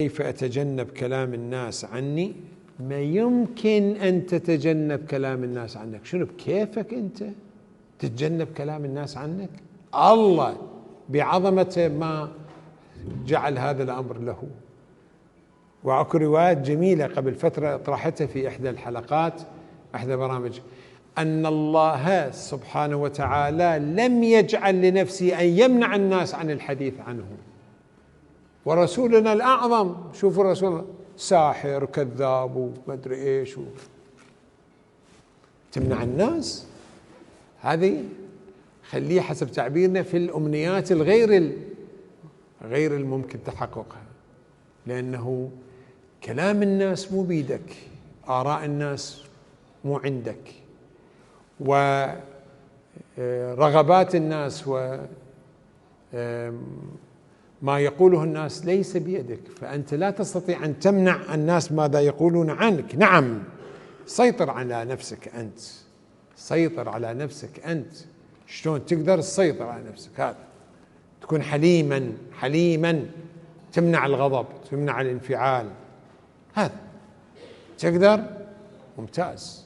كيف أتجنب كلام الناس عني؟ ما يمكن أن تتجنب كلام الناس عنك. شنو بكيفك أنت تتجنب كلام الناس عنك؟ الله بعظمته ما جعل هذا الأمر له. وأكو روايات جميلة قبل فترة طرحتها في إحدى الحلقات، إحدى برامج، أن الله سبحانه وتعالى لم يجعل لنفسه أن يمنع الناس عن الحديث عنه. ورسولنا الأعظم، شوفوا الرسول ساحر كذاب ومدري إيش تمنع الناس؟ هذه خليه حسب تعبيرنا في الأمنيات غير الممكن تحققها، لأنه كلام الناس مو بيدك، آراء الناس مو عندك، ورغبات الناس ما يقوله الناس ليس بيدك، فأنت لا تستطيع أن تمنع الناس ماذا يقولون عنك. نعم، سيطر على نفسك أنت، سيطر على نفسك أنت. شلون تقدر تسيطر على نفسك؟ هذا تكون حليما تمنع الغضب، تمنع الانفعال. هذا تقدر، ممتاز.